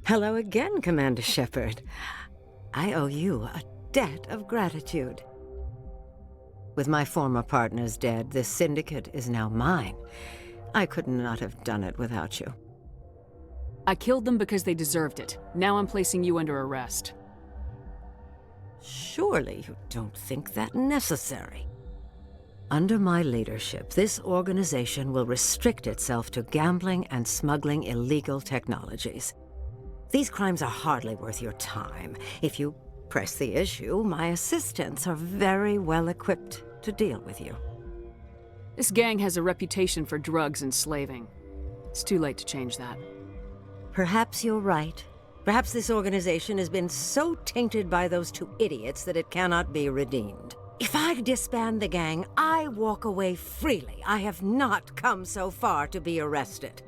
Hello again, Commander Shepard. I owe you a debt of gratitude. With my former partners dead, this syndicate is now mine. I could not have done it without you. I killed them because they deserved it. Now I'm placing you under arrest. Surely you don't think that necessary. Under my leadership, this organization will restrict itself to gambling and smuggling illegal technologies. These crimes are hardly worth your time. If you press the issue, my assistants are very well equipped to deal with you. This gang has a reputation for drugs and slaving. It's too late to change that. Perhaps you're right. Perhaps this organization has been so tainted by those two idiots that it cannot be redeemed. If I disband the gang, I walk away freely. I have not come so far to be arrested.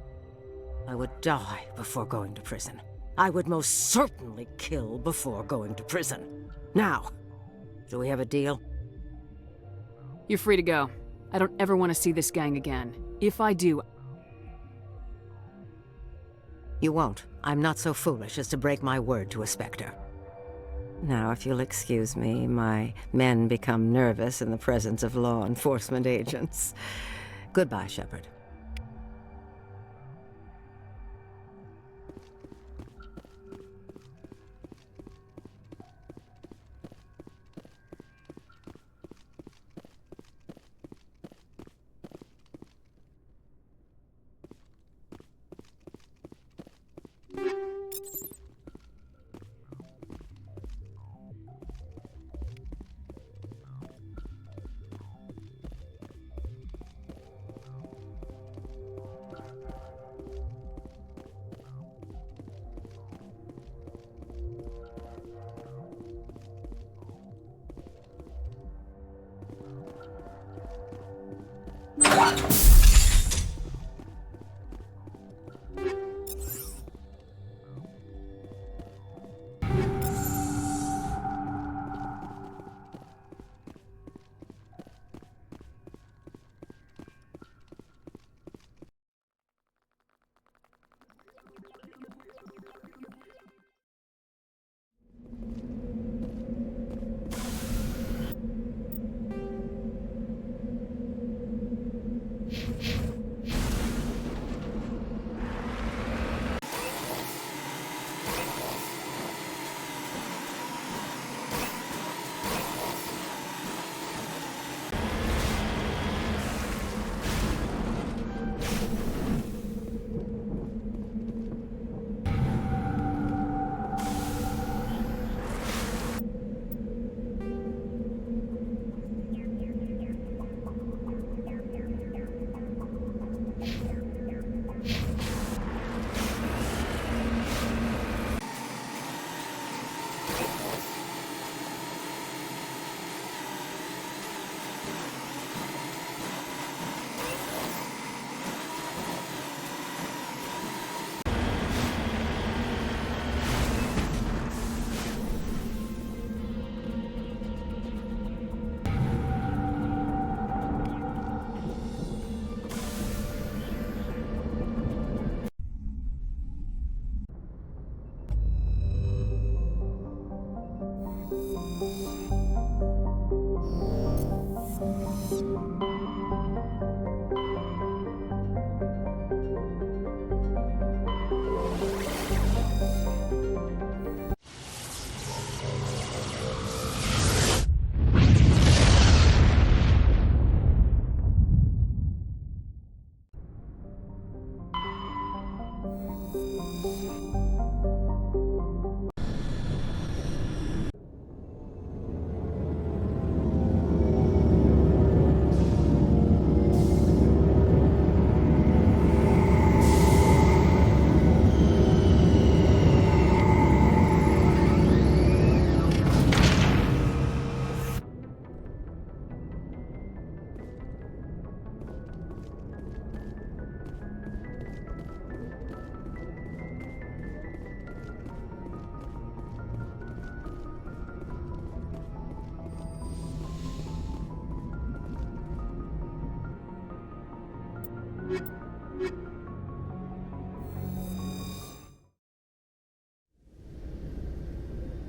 I would die before going to prison. I would most certainly kill before going to prison. Now, do we have a deal? You're free to go. I don't ever want to see this gang again. If I do... You won't. I'm not so foolish as to break my word to a Spectre. Now, if you'll excuse me, my men become nervous in the presence of law enforcement agents. Goodbye, Shepard.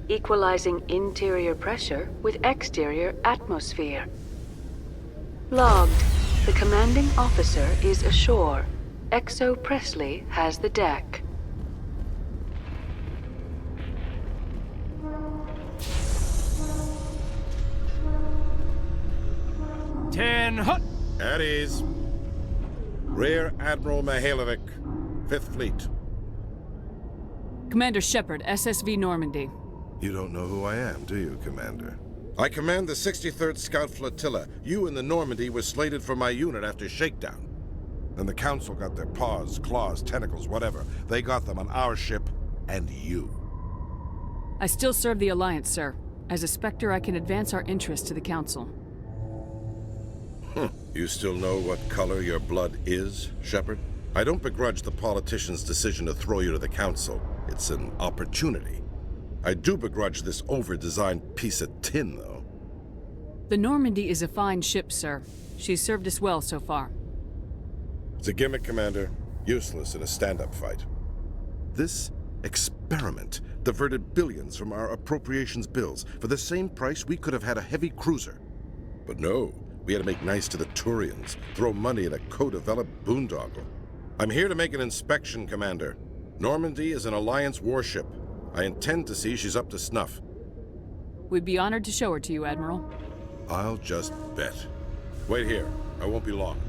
Equalizing interior pressure with exterior atmosphere. Logged. The commanding officer is ashore. Exo Presley has the deck. Ten hut! At ease. Rear Admiral Mihailovic, 5th Fleet. Commander Shepard, SSV Normandy. You don't know who I am, do you, Commander? I command the 63rd Scout Flotilla. You and the Normandy were slated for my unit after shakedown. Then the Council got their paws, claws, tentacles, whatever. They got them on our ship, and you. I still serve the Alliance, sir. As a Spectre, I can advance our interests to the Council. You still know what color your blood is, Shepard? I don't begrudge the politician's decision to throw you to the Council. It's an opportunity. I do begrudge this over-designed piece of tin, though. The Normandy is a fine ship, sir. She's served us well so far. It's a gimmick, Commander. Useless in a stand-up fight. This experiment diverted billions from our appropriations bills. For the same price, we could have had a heavy cruiser. But no, we had to make nice to the Turians, throw money at a co-developed boondoggle. I'm here to make an inspection, Commander. Normandy is an Alliance warship. I intend to see she's up to snuff. We'd be honored to show her to you, Admiral. I'll just bet. Wait here. I won't be long.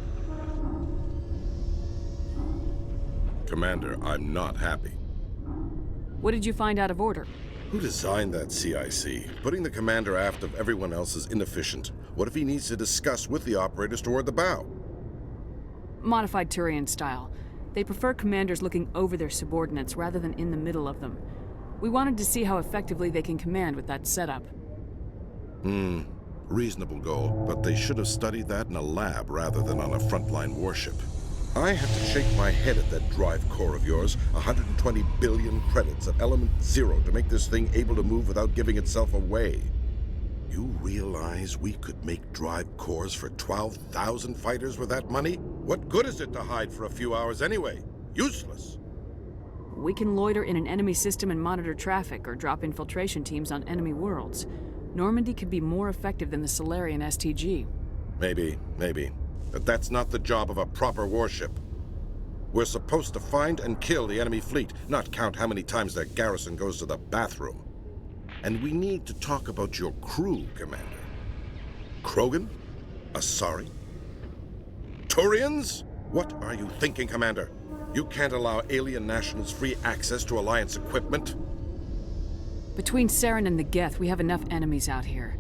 Commander, I'm not happy. What did you find out of order? Who designed that CIC? Putting the commander aft of everyone else is inefficient. What if he needs to discuss with the operators toward the bow? Modified Turian style. They prefer commanders looking over their subordinates rather than in the middle of them. We wanted to see how effectively they can command with that setup. Reasonable goal, but they should have studied that in a lab rather than on a frontline warship. I have to shake my head at that drive core of yours. 120 billion credits at element 0 to make this thing able to move without giving itself away. You realize we could make drive cores for 12,000 fighters with that money? What good is it to hide for a few hours anyway? Useless. We can loiter in an enemy system and monitor traffic or drop infiltration teams on enemy worlds. Normandy could be more effective than the Salarian STG. Maybe. But that's not the job of a proper warship. We're supposed to find and kill the enemy fleet, not count how many times their garrison goes to the bathroom. And we need to talk about your crew, Commander. Krogan? Asari? Turians? What are you thinking, Commander? You can't allow alien nationals free access to Alliance equipment? Between Saren and the Geth, we have enough enemies out here.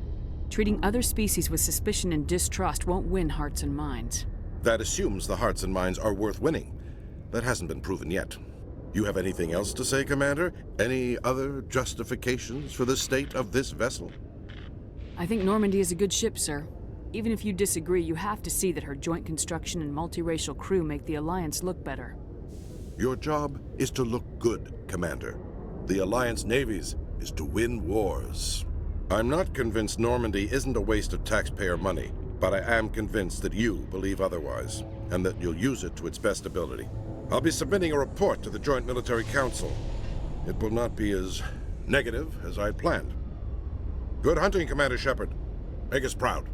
Treating other species with suspicion and distrust won't win hearts and minds. That assumes the hearts and minds are worth winning. That hasn't been proven yet. You have anything else to say, Commander? Any other justifications for the state of this vessel? I think Normandy is a good ship, sir. Even if you disagree, you have to see that her joint construction and multiracial crew make the Alliance look better. Your job is to look good, Commander. The Alliance navies is to win wars. I'm not convinced Normandy isn't a waste of taxpayer money, but I am convinced that you believe otherwise, and that you'll use it to its best ability. I'll be submitting a report to the Joint Military Council. It will not be as negative as I planned. Good hunting, Commander Shepard. Make us proud.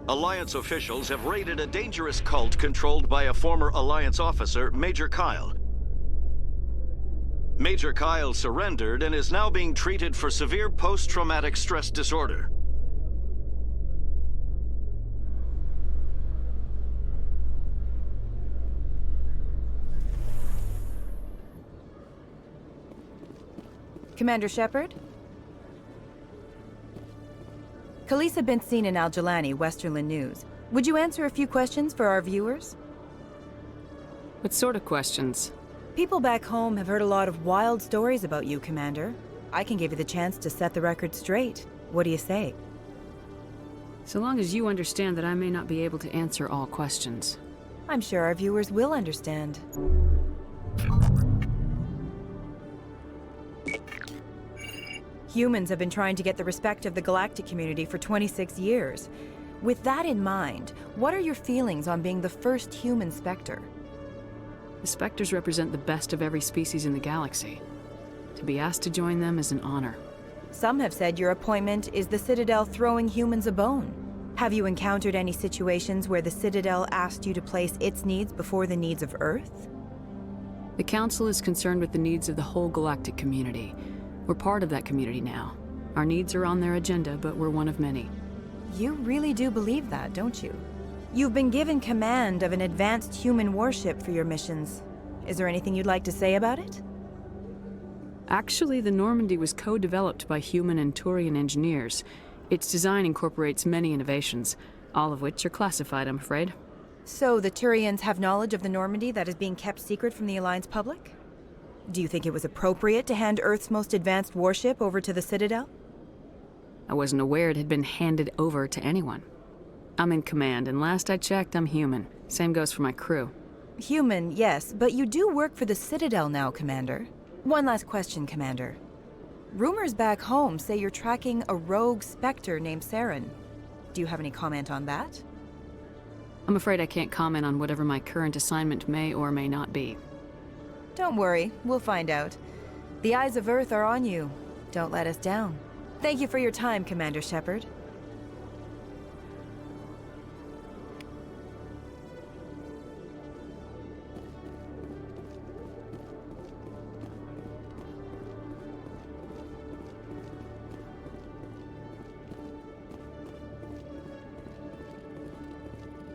Alliance officials have raided a dangerous cult controlled by a former Alliance officer, Major Kyle. Major Kyle surrendered and is now being treated for severe post-traumatic stress disorder. Commander Shepard? Khaleesa been seen in Al-Jalani, Westerland News. Would you answer a few questions for our viewers? What sort of questions? People back home have heard a lot of wild stories about you, Commander. I can give you the chance to set the record straight. What do you say? So long as you understand that I may not be able to answer all questions. I'm sure our viewers will understand. Humans have been trying to get the respect of the galactic community for 26 years. With that in mind, what are your feelings on being the first human Spectre? The Spectres represent the best of every species in the galaxy. To be asked to join them is an honor. Some have said your appointment is the Citadel throwing humans a bone. Have you encountered any situations where the Citadel asked you to place its needs before the needs of Earth? The Council is concerned with the needs of the whole galactic community. We're part of that community now. Our needs are on their agenda, but we're one of many. You really do believe that, don't you? You've been given command of an advanced human warship for your missions. Is there anything you'd like to say about it? Actually, the Normandy was co-developed by human and Turian engineers. Its design incorporates many innovations, all of which are classified, I'm afraid. So the Turians have knowledge of the Normandy that is being kept secret from the Alliance public? Do you think it was appropriate to hand Earth's most advanced warship over to the Citadel? I wasn't aware it had been handed over to anyone. I'm in command, and last I checked, I'm human. Same goes for my crew. Human, yes, but you do work for the Citadel now, Commander. One last question, Commander. Rumors back home say you're tracking a rogue Spectre named Saren. Do you have any comment on that? I'm afraid I can't comment on whatever my current assignment may or may not be. Don't worry, we'll find out. The eyes of Earth are on you. Don't let us down. Thank you for your time, Commander Shepard.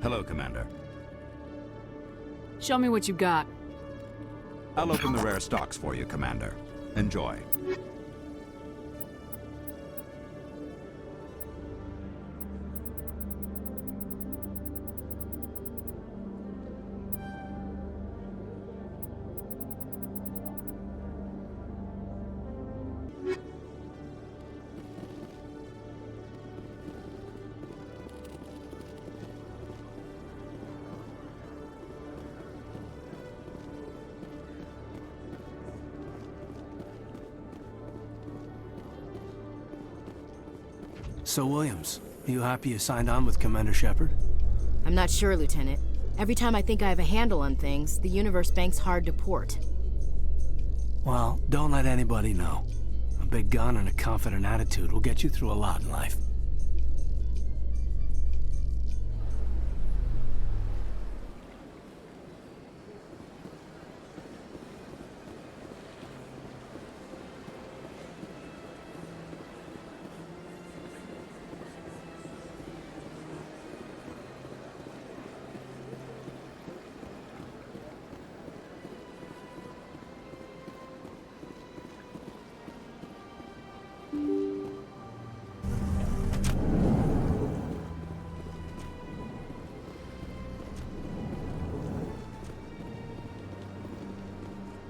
Hello, Commander. Show me what you got. I'll open the rare stocks for you, Commander. Enjoy. So, Williams, are you happy you signed on with Commander Shepard? I'm not sure, Lieutenant. Every time I think I have a handle on things, the Universe Bank's hard to port. Well, don't let anybody know. A big gun and a confident attitude will get you through a lot in life.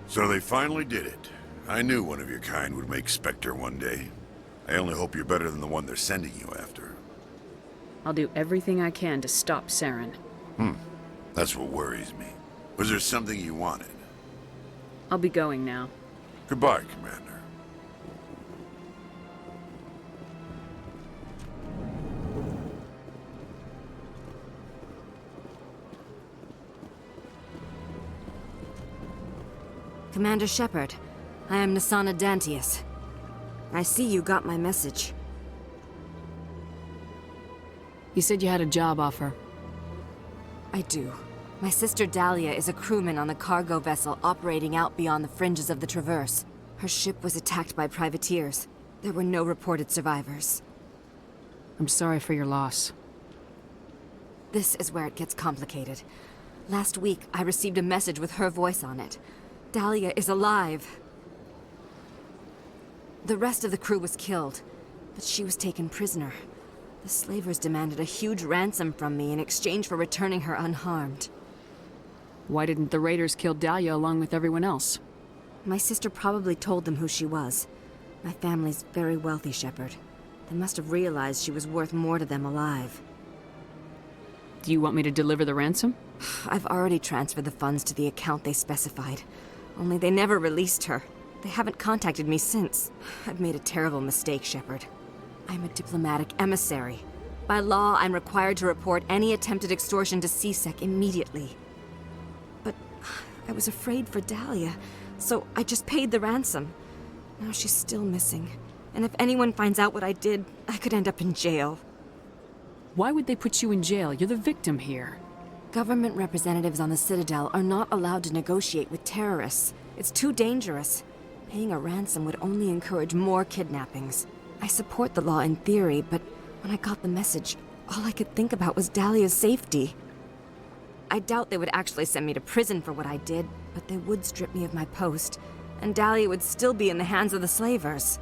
So they finally did it. I knew one of your kind would make Spectre one day. I only hope you're better than the one they're sending you after. I'll do everything I can to stop Saren. That's what worries me. Was there something you wanted? I'll be going now. Goodbye, Commander. Commander Shepard, I am Nasana Dantius. I see you got my message. You said you had a job offer. I do. My sister Dahlia is a crewman on the cargo vessel operating out beyond the fringes of the Traverse. Her ship was attacked by privateers. There were no reported survivors. I'm sorry for your loss. This is where it gets complicated. Last week, I received a message with her voice on it. Dahlia is alive. The rest of the crew was killed, but she was taken prisoner. The slavers demanded a huge ransom from me in exchange for returning her unharmed. Why didn't the raiders kill Dahlia along with everyone else? My sister probably told them who she was. My family's very wealthy, Shepard. They must have realized she was worth more to them alive. Do you want me to deliver the ransom? I've already transferred the funds to the account they specified. Only they never released her. They haven't contacted me since. I've made a terrible mistake, Shepard. I'm a diplomatic emissary. By law, I'm required to report any attempted extortion to CSEC immediately. But I was afraid for Dahlia, so I just paid the ransom. Now she's still missing. And if anyone finds out what I did, I could end up in jail. Why would they put you in jail? You're the victim here. Government representatives on the Citadel are not allowed to negotiate with terrorists. It's too dangerous. Paying a ransom would only encourage more kidnappings. I support the law in theory, but when I got the message, all I could think about was Dahlia's safety. I doubt they would actually send me to prison for what I did, but they would strip me of my post, and Dahlia would still be in the hands of the slavers.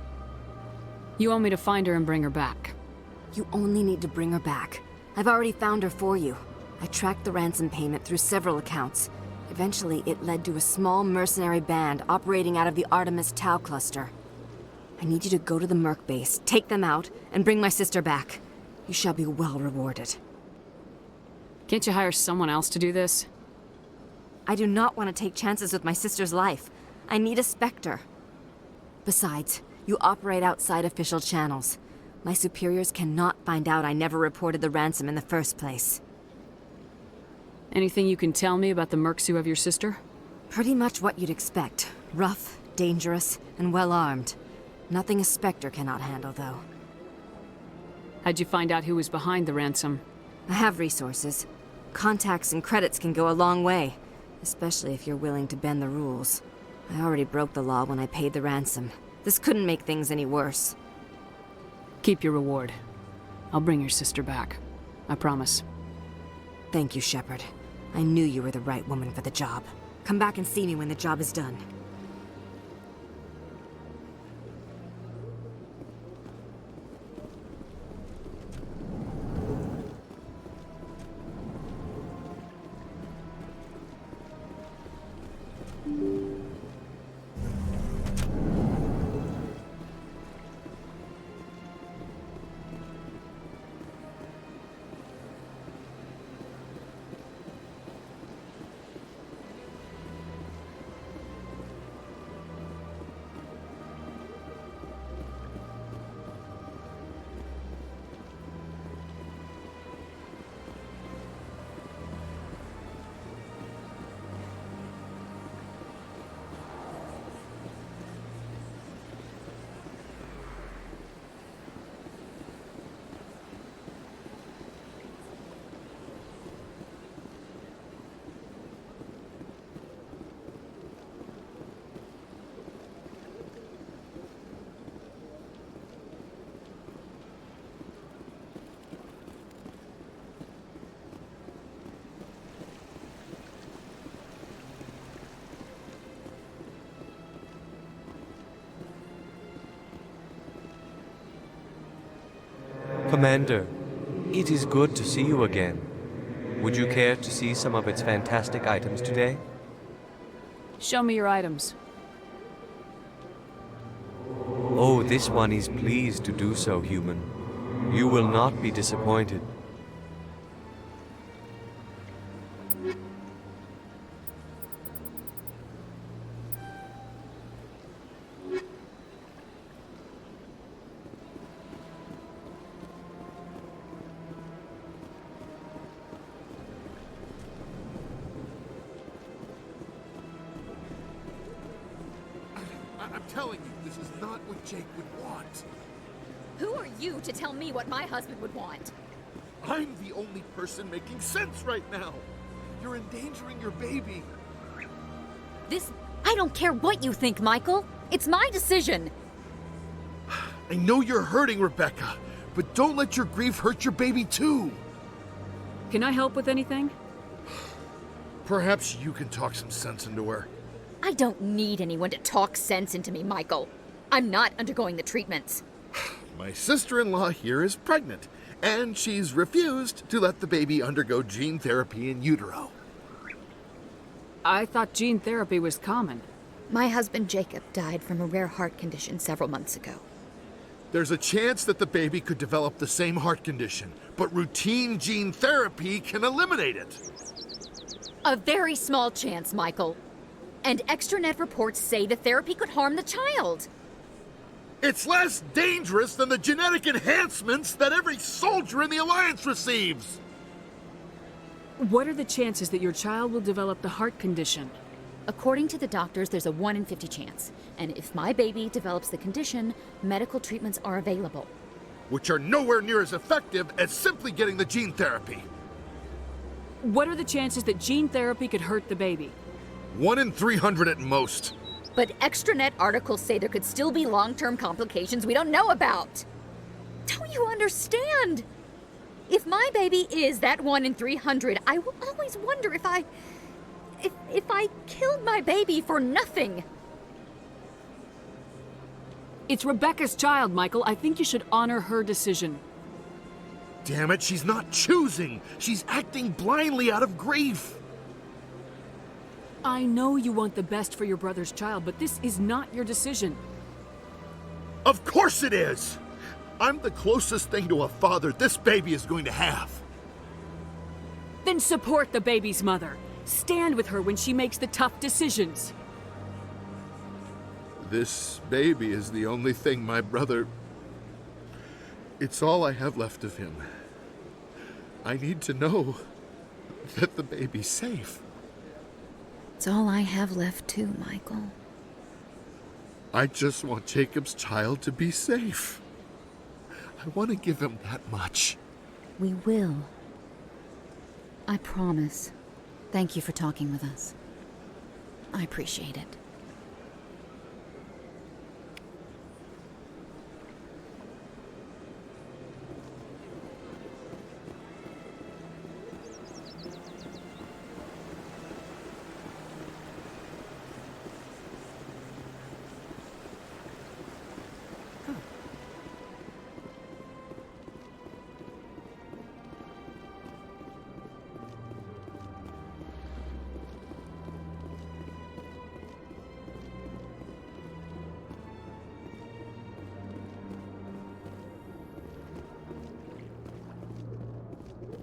You want me to find her and bring her back? You only need to bring her back. I've already found her for you. I tracked the ransom payment through several accounts. Eventually, it led to a small mercenary band operating out of the Artemis Tau cluster. I need you to go to the Merc base, take them out, and bring my sister back. You shall be well rewarded. Can't you hire someone else to do this? I do not want to take chances with my sister's life. I need a Spectre. Besides, you operate outside official channels. My superiors cannot find out I never reported the ransom in the first place. Anything you can tell me about the mercs who have your sister? Pretty much what you'd expect. Rough, dangerous, and well-armed. Nothing a Spectre cannot handle, though. How'd you find out who was behind the ransom? I have resources. Contacts and credits can go a long way, especially if you're willing to bend the rules. I already broke the law when I paid the ransom. This couldn't make things any worse. Keep your reward. I'll bring your sister back. I promise. Thank you, Shepard. I knew you were the right woman for the job. Come back and see me when the job is done. Commander, it is good to see you again. Would you care to see some of its fantastic items today? Show me your items. Oh, this one is pleased to do so, human. You will not be disappointed. I'm telling you, this is not what Jake would want. Who are you to tell me what my husband would want? I'm the only person making sense right now. You're endangering your baby. I don't care what you think, Michael. It's my decision. I know you're hurting, Rebecca, but don't let your grief hurt your baby too. Can I help with anything? Perhaps you can talk some sense into her. I don't need anyone to talk sense into me, Michael. I'm not undergoing the treatments. My sister-in-law here is pregnant, and she's refused to let the baby undergo gene therapy in utero. I thought gene therapy was common. My husband Jacob died from a rare heart condition several months ago. There's a chance that the baby could develop the same heart condition, but routine gene therapy can eliminate it. A very small chance, Michael. And extranet reports say the therapy could harm the child. It's less dangerous than the genetic enhancements that every soldier in the Alliance receives. What are the chances that your child will develop the heart condition? According to the doctors, there's a 1 in 50 chance. And if my baby develops the condition, medical treatments are available. which are nowhere near as effective as simply getting the gene therapy. What are the chances that gene therapy could hurt the baby? 1 in 300 at most. But extranet articles say there could still be long-term complications we don't know about. Don't you understand? If my baby is that 1 in 300, I will always wonder if I killed my baby for nothing. It's Rebecca's child, Michael. I think you should honor her decision. Damn it, she's not choosing. She's acting blindly out of grief. I know you want the best for your brother's child, but this is not your decision. Of course it is! I'm the closest thing to a father this baby is going to have. Then support the baby's mother. Stand with her when she makes the tough decisions. This baby is the only thing my brother... It's all I have left of him. I need to know that the baby's safe. It's all I have left too, Michael. I just want Jacob's child to be safe. I want to give him that much. We will. I promise. Thank you for talking with us. I appreciate it.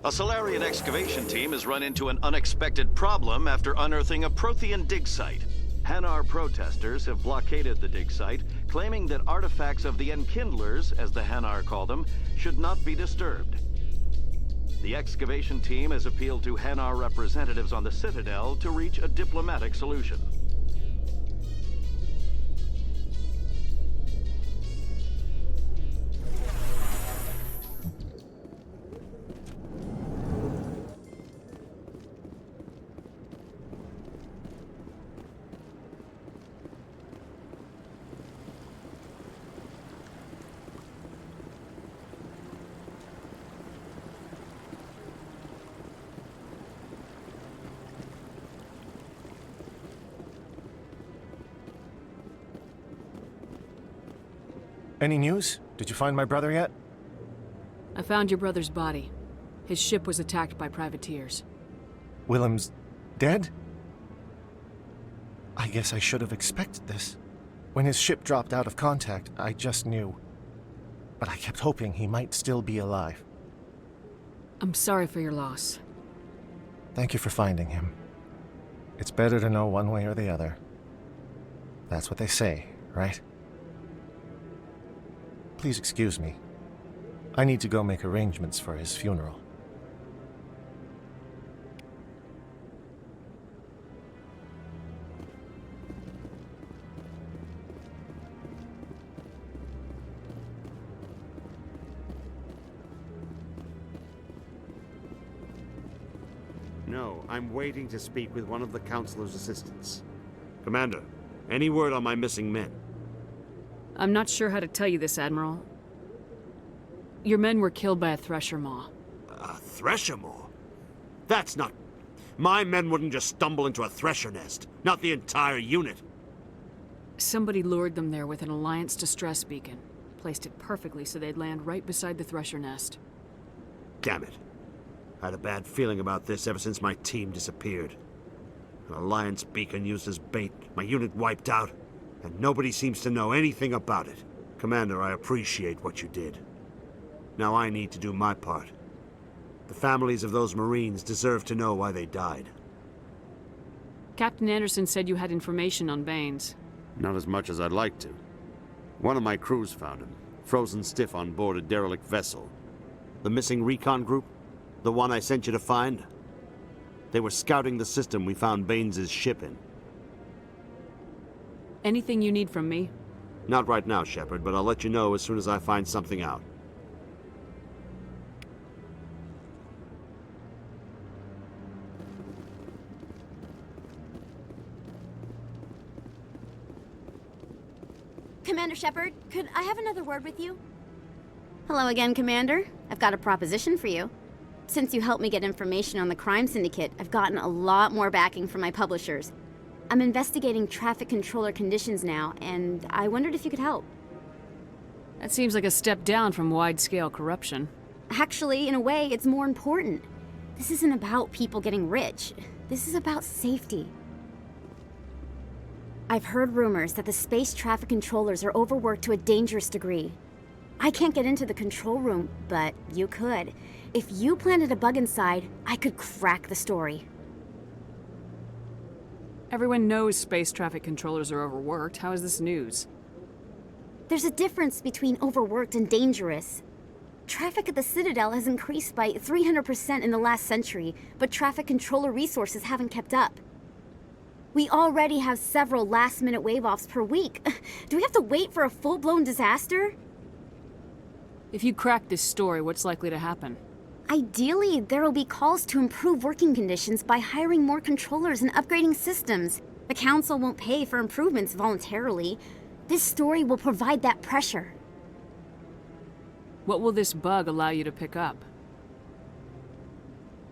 A Salarian excavation team has run into an unexpected problem after unearthing a Prothean dig site. Hanar protesters have blockaded the dig site, claiming that artifacts of the Enkindlers, as the Hanar call them, should not be disturbed. The excavation team has appealed to Hanar representatives on the Citadel to reach a diplomatic solution. Any news? Did you find my brother yet? I found your brother's body. His ship was attacked by privateers. Willem's dead? I guess I should have expected this. When his ship dropped out of contact, I just knew. But I kept hoping he might still be alive. I'm sorry for your loss. Thank you for finding him. It's better to know one way or the other. That's what they say, right? Please excuse me. I need to go make arrangements for his funeral. No, I'm waiting to speak with one of the Counselor's assistants. Commander, any word on my missing men? I'm not sure how to tell you this, Admiral. Your men were killed by a thresher maw. A thresher maw? That's not... My men wouldn't just stumble into a thresher nest. Not the entire unit. Somebody lured them there with an Alliance distress beacon. Placed it perfectly so they'd land right beside the thresher nest. Damn it. I had a bad feeling about this ever since my team disappeared. An Alliance beacon used as bait, my unit wiped out, and nobody seems to know anything about it. Commander, I appreciate what you did. Now I need to do my part. The families of those Marines deserve to know why they died. Captain Anderson said you had information on Baines. Not as much as I'd like to. One of my crews found him, frozen stiff on board a derelict vessel. The missing recon group? The one I sent you to find? They were scouting the system we found Baines' ship in. Anything you need from me? Not right now, Shepard, but I'll let you know as soon as I find something out. Commander Shepard, could I have another word with you? Hello again, Commander. I've got a proposition for you. Since you helped me get information on the crime syndicate, I've gotten a lot more backing from my publishers. I'm investigating traffic controller conditions now, and I wondered if you could help. That seems like a step down from wide-scale corruption. Actually, in a way, it's more important. This isn't about people getting rich. This is about safety. I've heard rumors that the space traffic controllers are overworked to a dangerous degree. I can't get into the control room, but you could. If you planted a bug inside, I could crack the story. Everyone knows space traffic controllers are overworked. How is this news? There's a difference between overworked and dangerous. Traffic at the Citadel has increased by 300% in the last century, but traffic controller resources haven't kept up. We already have several last-minute wave-offs per week. Do we have to wait for a full-blown disaster? If you crack this story, what's likely to happen? Ideally, there will be calls to improve working conditions by hiring more controllers and upgrading systems. The Council won't pay for improvements voluntarily. This story will provide that pressure. What will this bug allow you to pick up?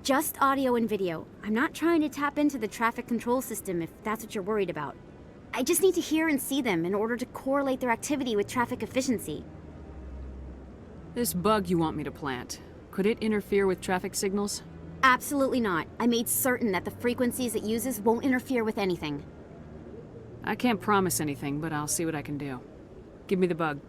Just audio and video. I'm not trying to tap into the traffic control system if that's what you're worried about. I just need to hear and see them in order to correlate their activity with traffic efficiency. This bug you want me to plant, could it interfere with traffic signals? Absolutely not. I made certain that the frequencies it uses won't interfere with anything. I can't promise anything, but I'll see what I can do. Give me the bug.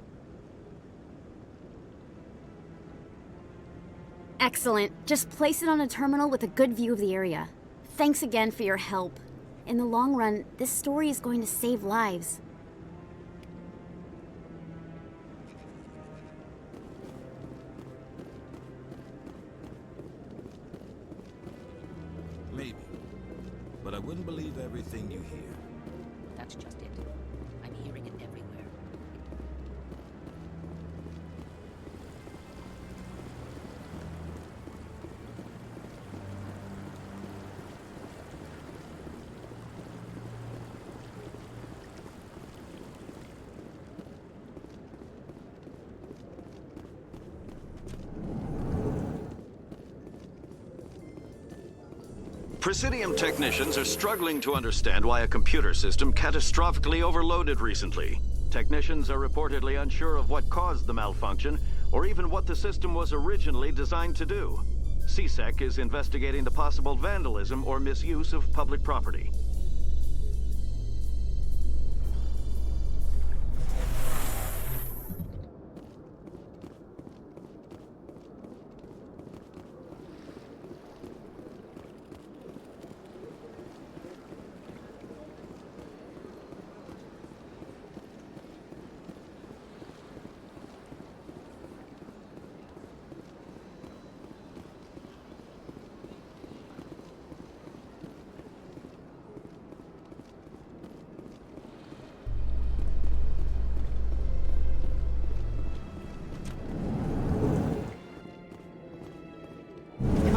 Excellent. Just place it on a terminal with a good view of the area. Thanks again for your help. In the long run, this story is going to save lives. Maybe. But I wouldn't believe everything you hear. That's just it. I'm hearing it everywhere. Presidium technicians are struggling to understand why a computer system catastrophically overloaded recently. Technicians are reportedly unsure of what caused the malfunction, or even what the system was originally designed to do. CSEC is investigating the possible vandalism or misuse of public property.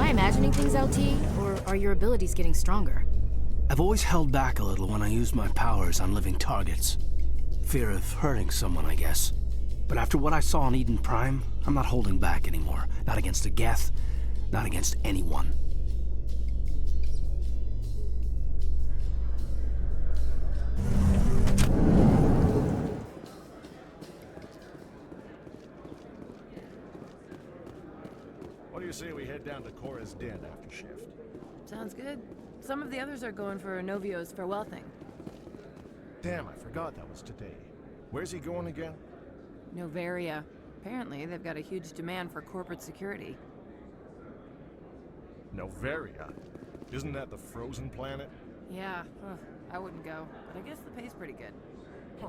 Imagining things, LT, or are your abilities getting stronger? I've always held back a little when I use my powers on living targets. Fear of hurting someone, I guess. But after what I saw on Eden Prime, I'm not holding back anymore. Not against a Geth, not against anyone. What do you say we head down to Cora's den after shift? Sounds good. Some of the others are going for Novio's farewell thing. Damn, I forgot that was today. Where's he going again? Novaria. Apparently, they've got a huge demand for corporate security. Novaria? Isn't that the frozen planet? Yeah, I wouldn't go, but I guess the pay's pretty good. Huh.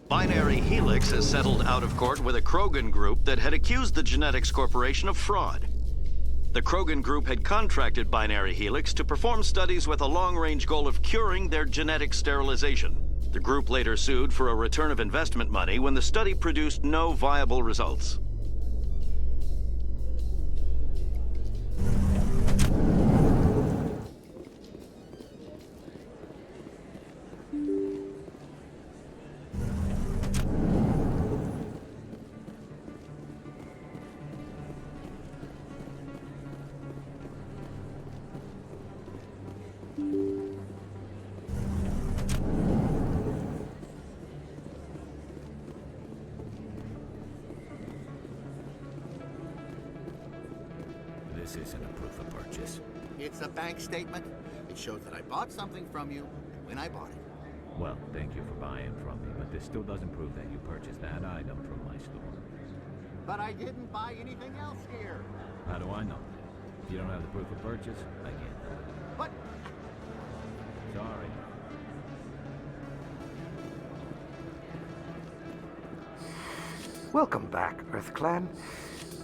Binary Helix has settled out of court with a Krogan group that had accused the Genetics Corporation of fraud. The Krogan group had contracted Binary Helix to perform studies with a long-range goal of curing their genetic sterilization. The group later sued for a return of investment money when the study produced no viable results. This isn't a proof of purchase. It's a bank statement. It shows that I bought something from you when I bought it. Well, thank you for buying from me, but this still doesn't prove that you purchased that item from my store. But I didn't buy anything else here. How do I know? If you don't have the proof of purchase, I can't know it. But... Sorry. Welcome back, EarthClan.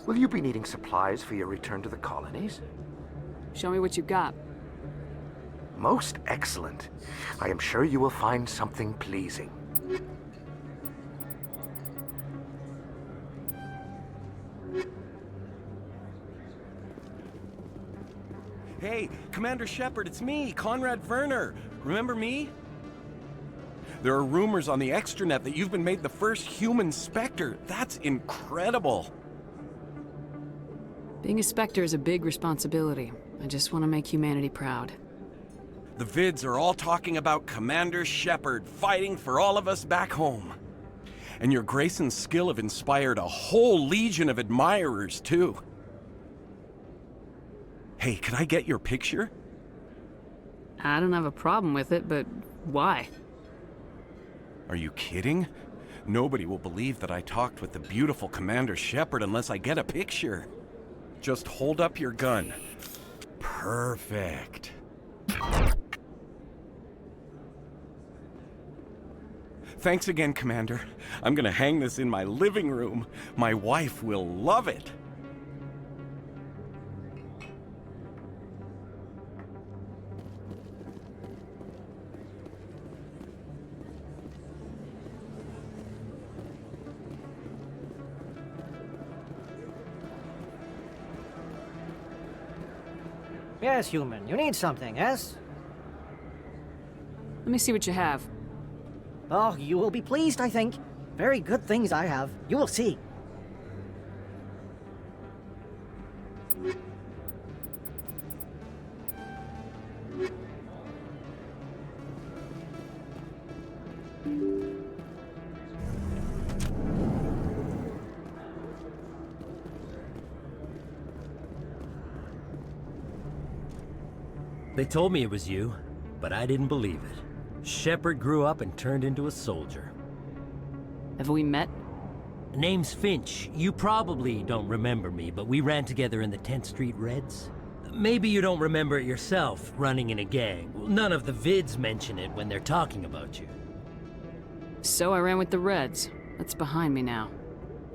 Will you be needing supplies for your return to the colonies? Show me what you've got. Most excellent. I am sure you will find something pleasing. Hey, Commander Shepard, it's me, Conrad Werner. Remember me? There are rumors on the extranet that you've been made the first human Spectre. That's incredible. Being a Spectre is a big responsibility. I just want to make humanity proud. The vids are all talking about Commander Shepard fighting for all of us back home. And your grace and skill have inspired a whole legion of admirers, too. Hey, can I get your picture? I don't have a problem with it, but why? Are you kidding? Nobody will believe that I talked with the beautiful Commander Shepard unless I get a picture. Just hold up your gun. Perfect. Thanks again, Commander. I'm gonna hang this in my living room. My wife will love it. Yes, human. You need something, yes? Let me see what you have. Oh, you will be pleased, I think. Very good things I have. You will see. They told me it was you, but I didn't believe it. Shepard grew up and turned into a soldier. Have we met? Name's Finch. You probably don't remember me, but we ran together in the 10th Street Reds. Maybe you don't remember it yourself, running in a gang. None of the vids mention it when they're talking about you. So I ran with the Reds. That's behind me now.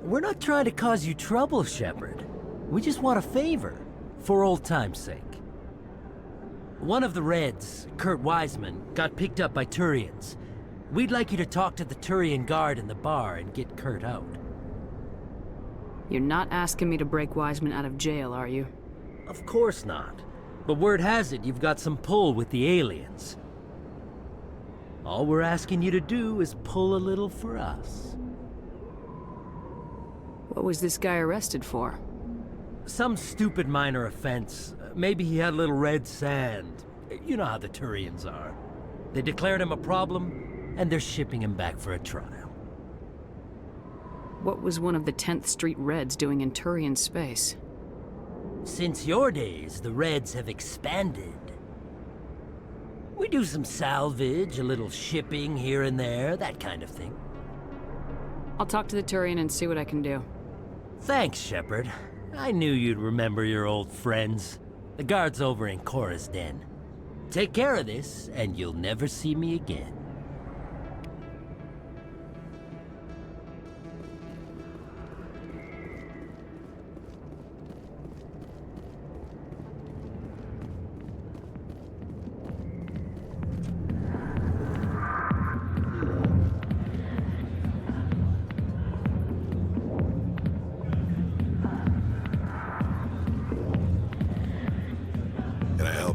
We're not trying to cause you trouble, Shepard. We just want a favor, for old time's sake. One of the Reds, Kurt Wiseman, got picked up by Turians. We'd like you to talk to the Turian guard in the bar and get Kurt out. You're not asking me to break Wiseman out of jail, are you? Of course not. But word has it you've got some pull with the aliens. All we're asking you to do is pull a little for us. What was this guy arrested for? Some stupid minor offense. Maybe he had a little red sand. You know how the Turians are. They declared him a problem, and they're shipping him back for a trial. What was one of the 10th Street Reds doing in Turian space? Since your days, the Reds have expanded. We do some salvage, a little shipping here and there, that kind of thing. I'll talk to the Turian and see what I can do. Thanks, Shepard. I knew you'd remember your old friends. The guard's over in Cora's den. Take care of this, and you'll never see me again.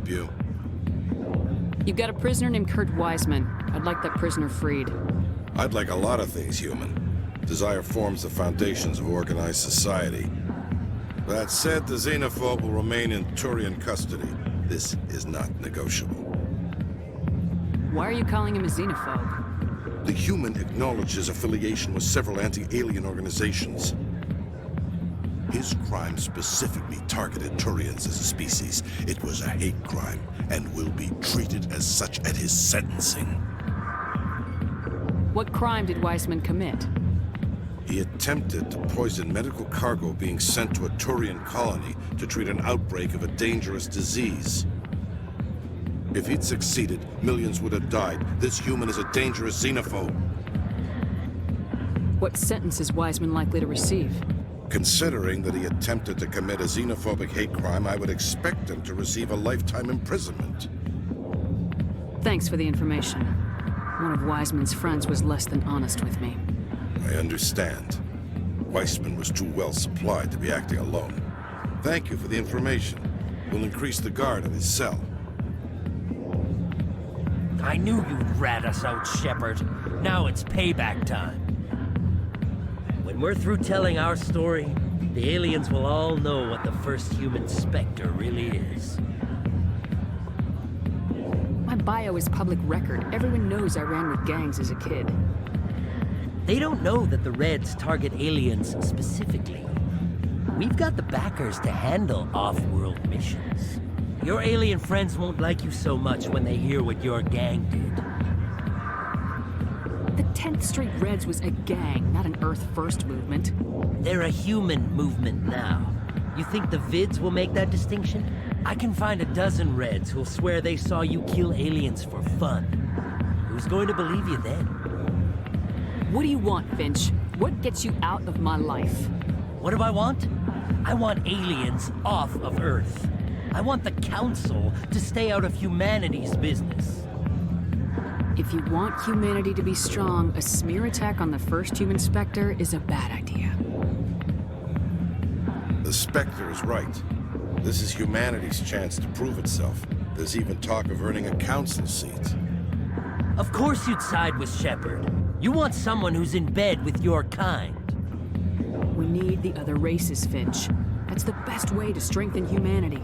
help you? You've got a prisoner named Kurt Wiseman. I'd like that prisoner freed. I'd like a lot of things, human. Desire forms the foundations of organized society. That said, the xenophobe will remain in Turian custody. This is not negotiable. Why are you calling him a xenophobe? The human acknowledged his affiliation with several anti-alien organizations. His crime specifically targeted Turians as a species. It was a hate crime, and will be treated as such at his sentencing. What crime did Wiseman commit? He attempted to poison medical cargo being sent to a Turian colony to treat an outbreak of a dangerous disease. If he'd succeeded, millions would have died. This human is a dangerous xenophobe. What sentence is Wiseman likely to receive? Considering that he attempted to commit a xenophobic hate crime, I would expect him to receive a lifetime imprisonment. Thanks for the information. One of Wiseman's friends was less than honest with me. I understand. Weissman was too well supplied to be acting alone. Thank you for the information. We'll increase the guard at his cell. I knew you'd rat us out, Shepard. Now it's payback time. When we're through telling our story, the aliens will all know what the first human Spectre really is. My bio is public record. Everyone knows I ran with gangs as a kid. They don't know that the Reds target aliens specifically. We've got the backers to handle off-world missions. Your alien friends won't like you so much when they hear what your gang did. The 10th Street Reds was a gang, not an Earth First movement. They're a human movement now. You think the Vids will make that distinction? I can find a dozen Reds who'll swear they saw you kill aliens for fun. Who's going to believe you then? What do you want, Finch? What gets you out of my life? What do I want? I want aliens off of Earth. I want the Council to stay out of humanity's business. If you want humanity to be strong, a smear attack on the first human Spectre is a bad idea. The Spectre is right. This is humanity's chance to prove itself. There's even talk of earning a council seat. Of course you'd side with Shepard. You want someone who's in bed with your kind. We need the other races, Finch. That's the best way to strengthen humanity.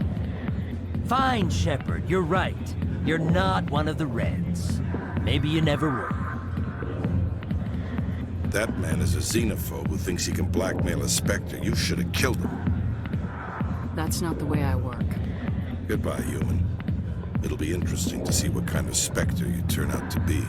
Fine, Shepard, you're right. You're not one of the Reds. Maybe you never were. That man is a xenophobe who thinks he can blackmail a Spectre. You should have killed him. That's not the way I work. Goodbye, human. It'll be interesting to see what kind of Spectre you turn out to be.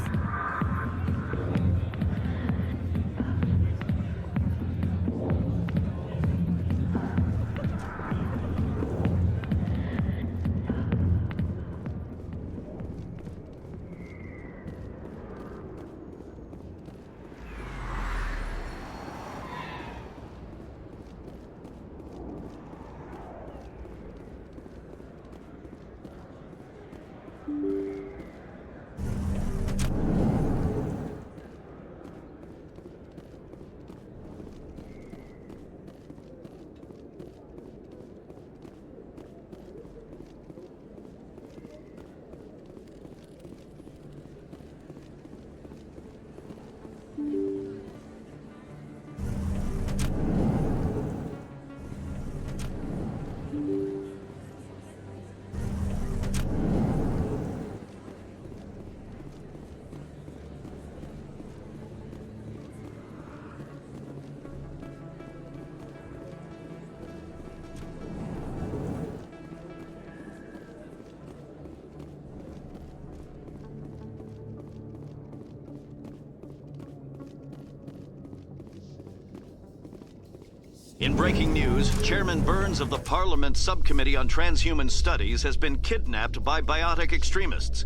In breaking news, Chairman Burns of the Parliament Subcommittee on Transhuman Studies has been kidnapped by biotic extremists.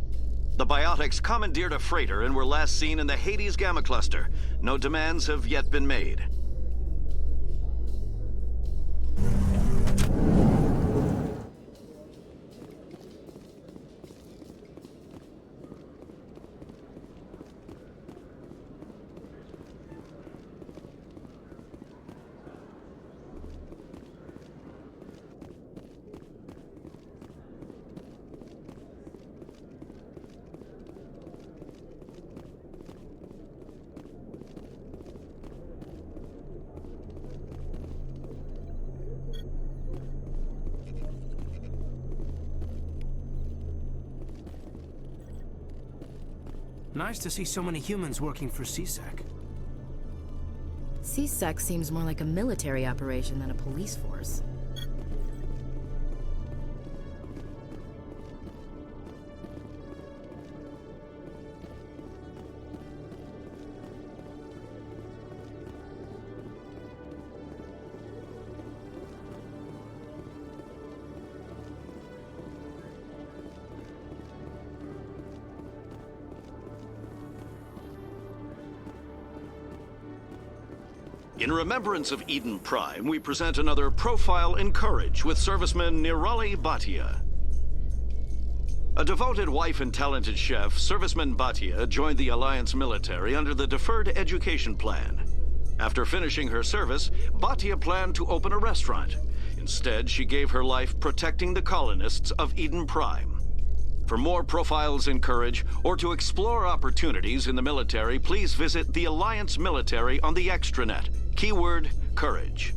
The biotics commandeered a freighter and were last seen in the Hades Gamma Cluster. No demands have yet been made. Nice to see so many humans working for CSEC. CSEC seems more like a military operation than a police force. In remembrance of Eden Prime, we present another profile in courage with serviceman Nirali Bhatia. A devoted wife and talented chef, serviceman Bhatia joined the Alliance military under the Deferred Education Plan. After finishing her service, Bhatia planned to open a restaurant. Instead, she gave her life protecting the colonists of Eden Prime. For more profiles in courage, or to explore opportunities in the military, please visit the Alliance Military on the extranet. Keyword, courage.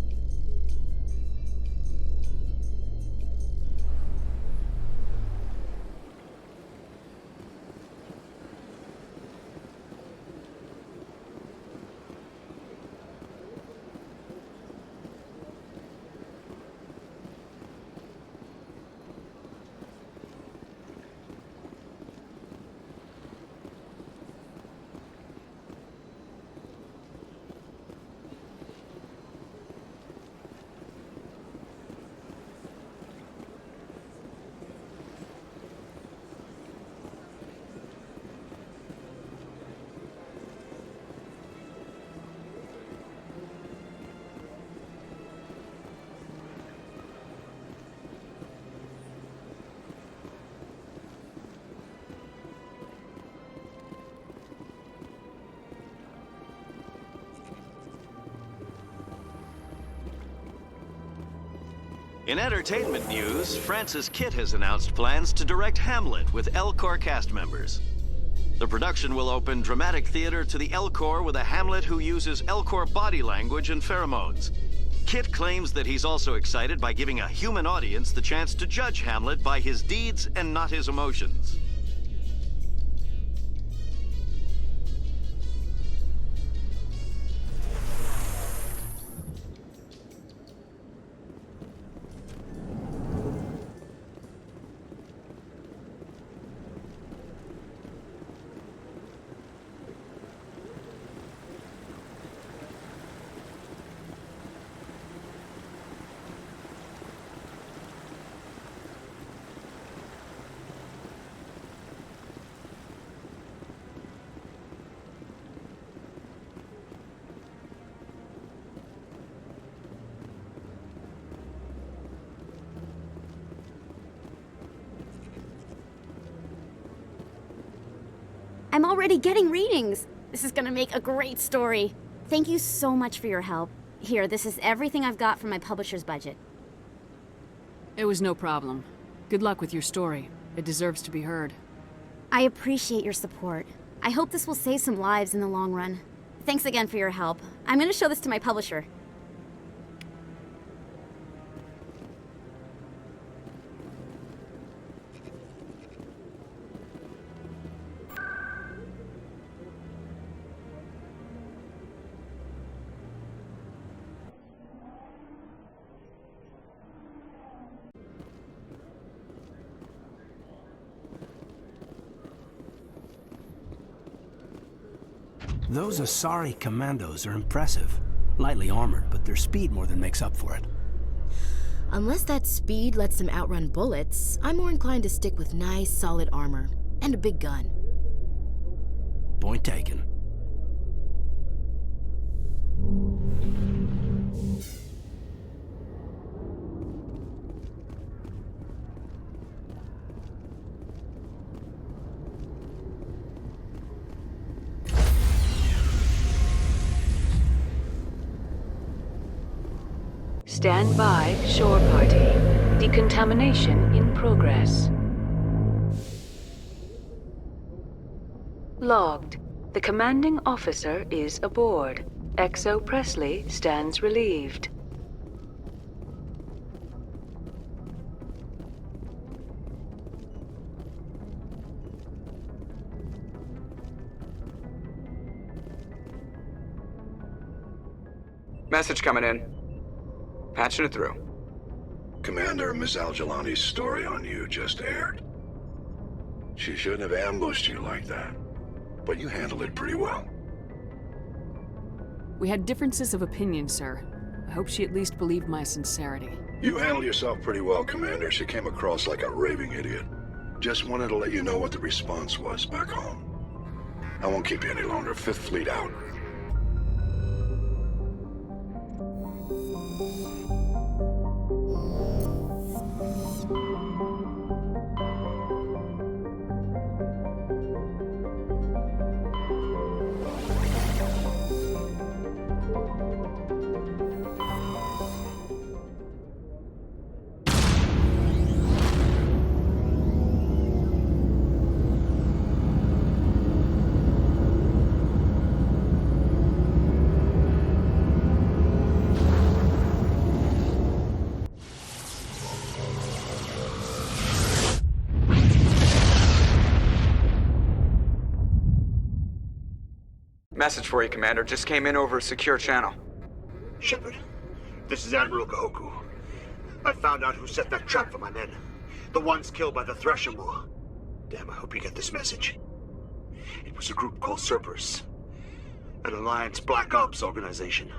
In entertainment news, Francis Kitt has announced plans to direct Hamlet with Elcor cast members. The production will open dramatic theater to the Elcor with a Hamlet who uses Elcor body language and pheromones. Kitt claims that he's also excited by giving a human audience the chance to judge Hamlet by his deeds and not his emotions. I'm already getting readings. This is gonna make a great story. Thank you so much for your help. Here, this is everything I've got from my publisher's budget. It was no problem. Good luck with your story. It deserves to be heard. I appreciate your support. I hope this will save some lives in the long run. Thanks again for your help. I'm gonna show this to my publisher. Those Asari commandos are impressive. Lightly armored, but their speed more than makes up for it. Unless that speed lets them outrun bullets, I'm more inclined to stick with nice, solid armor. And a big gun. Point taken. Stand by, shore party. Decontamination in progress. Logged. The commanding officer is aboard. Exo Presley stands relieved. Message coming in. Patching it through. Commander, Miss Al-Jalani's story on you just aired. She shouldn't have ambushed you like that, but you handled it pretty well. We had differences of opinion, sir. I hope she at least believed my sincerity. You handled yourself pretty well, Commander. She came across like a raving idiot. Just wanted to let you know what the response was back home. I won't keep you any longer. Fifth Fleet out. Message for you, Commander. Just came in over a secure channel. Shepard, this is Admiral Kahoku. I found out who set that trap for my men. The ones killed by the Thresher Maw. Damn, I hope you get this message. It was a group called Cerberus. An Alliance Black Ops organization.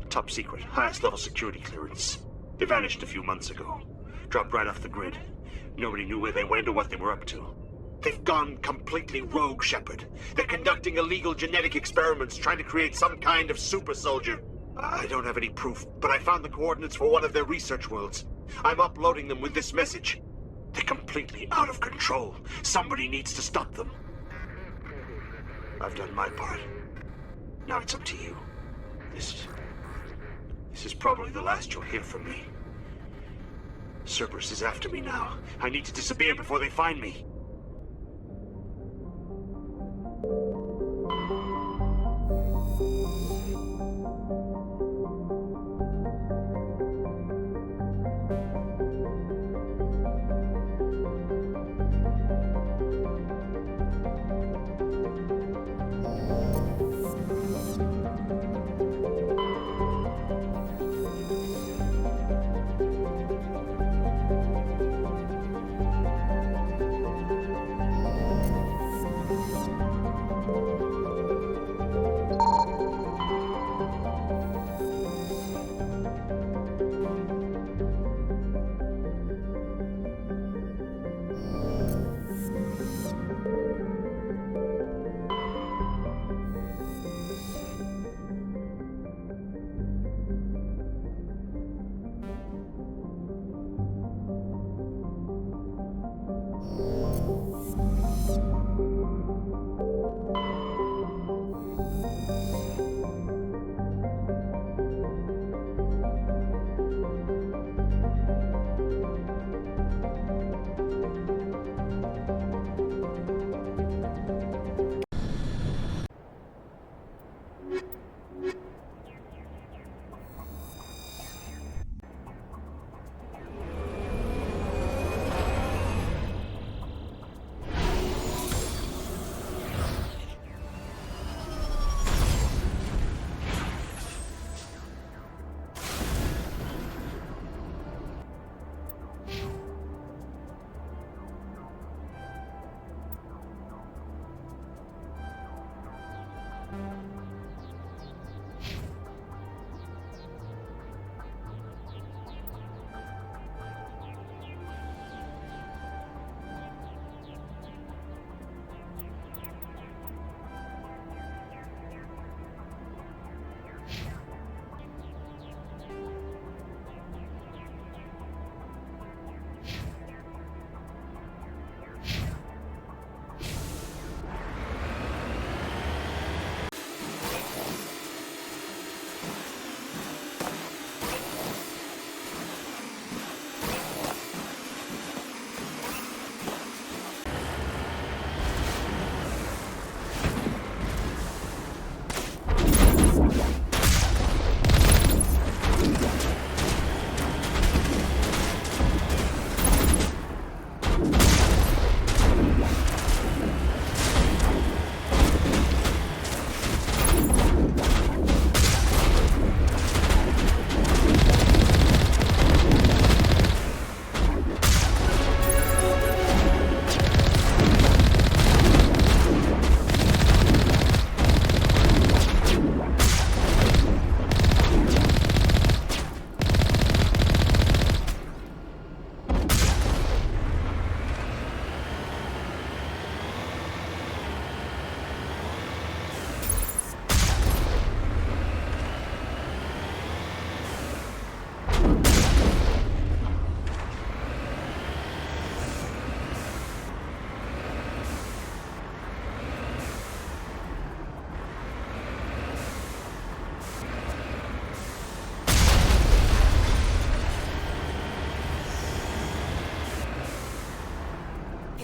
Top secret, highest level security clearance. They vanished a few months ago. Dropped right off the grid. Nobody knew where they went or what they were up to. They've gone completely rogue, Shepard. They're conducting illegal genetic experiments, trying to create some kind of super soldier. I don't have any proof, but I found the coordinates for one of their research worlds. I'm uploading them with this message. They're completely out of control. Somebody needs to stop them. I've done my part. Now it's up to you. This is probably the last you'll hear from me. Cerberus is after me now. I need to disappear before they find me.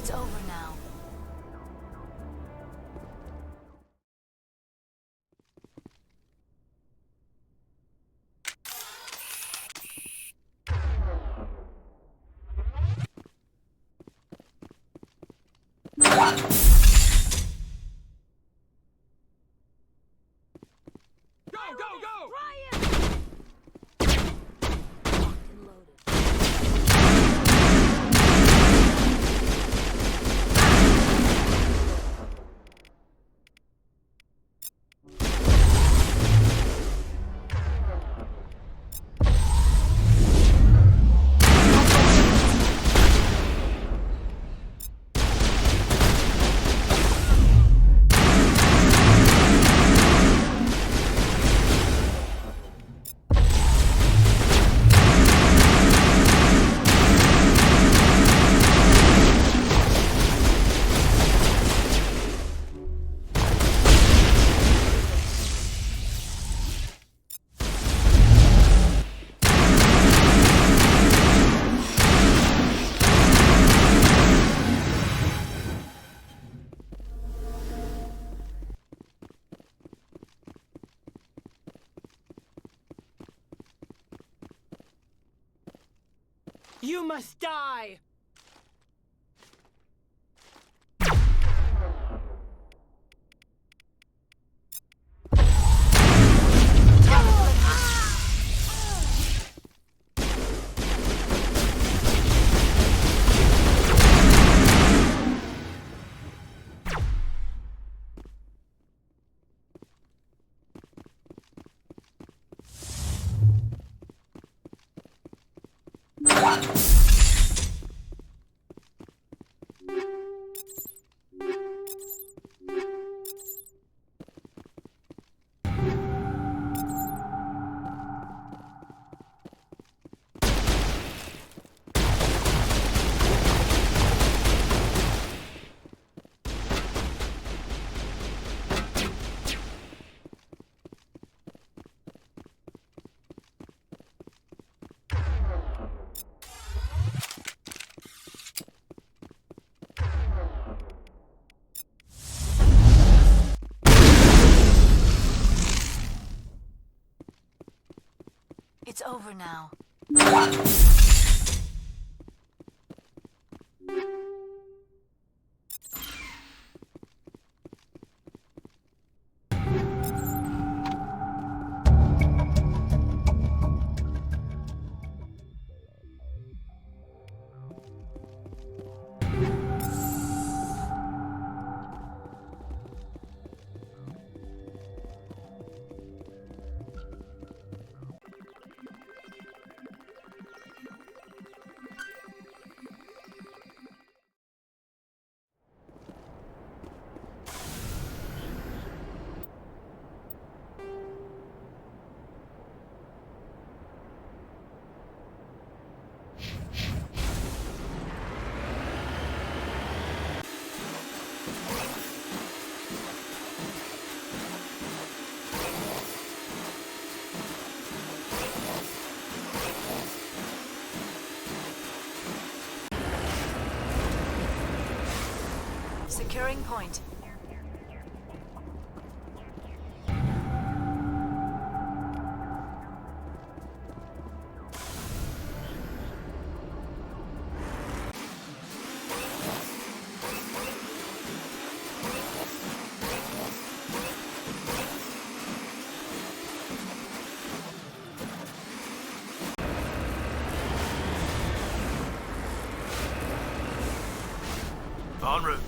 It's over now. You must die! It's over now. Securing point. En route.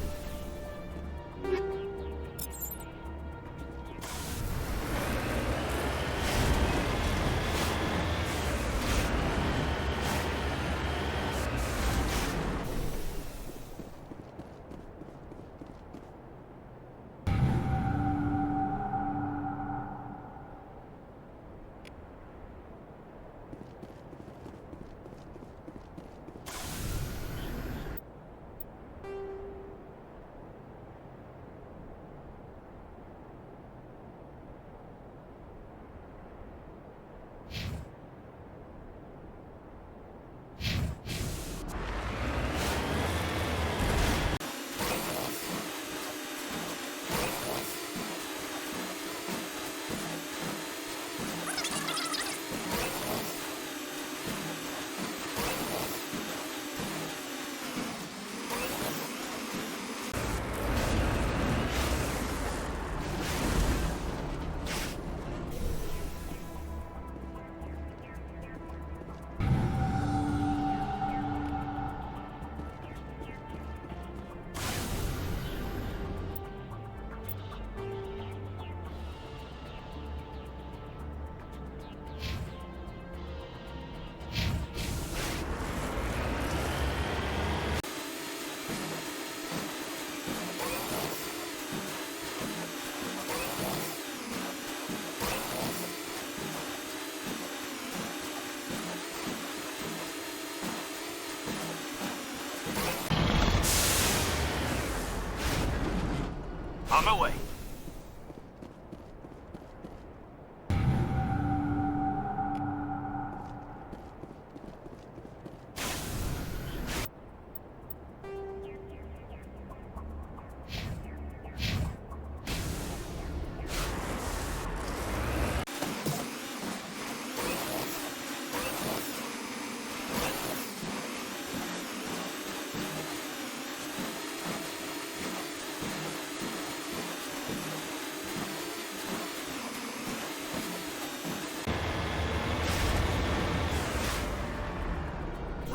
On my way.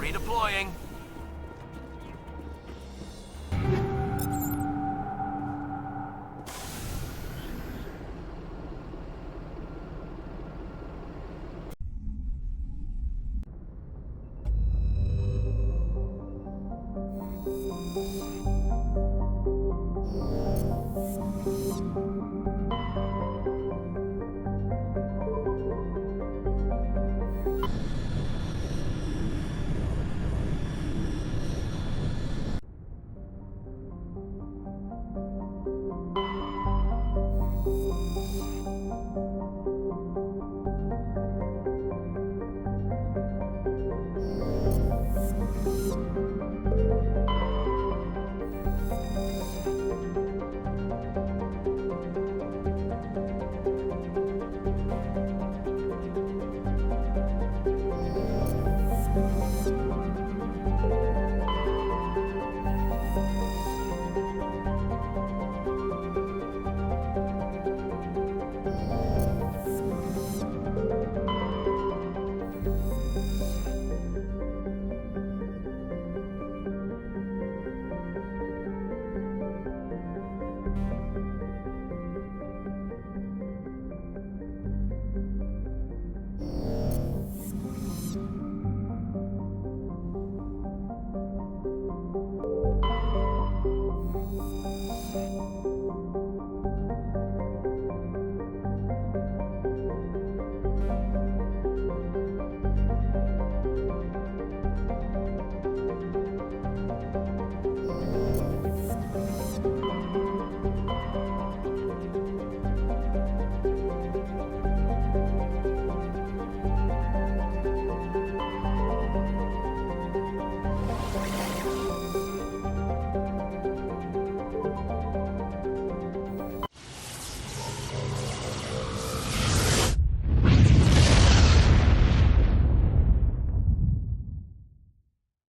Redeploying.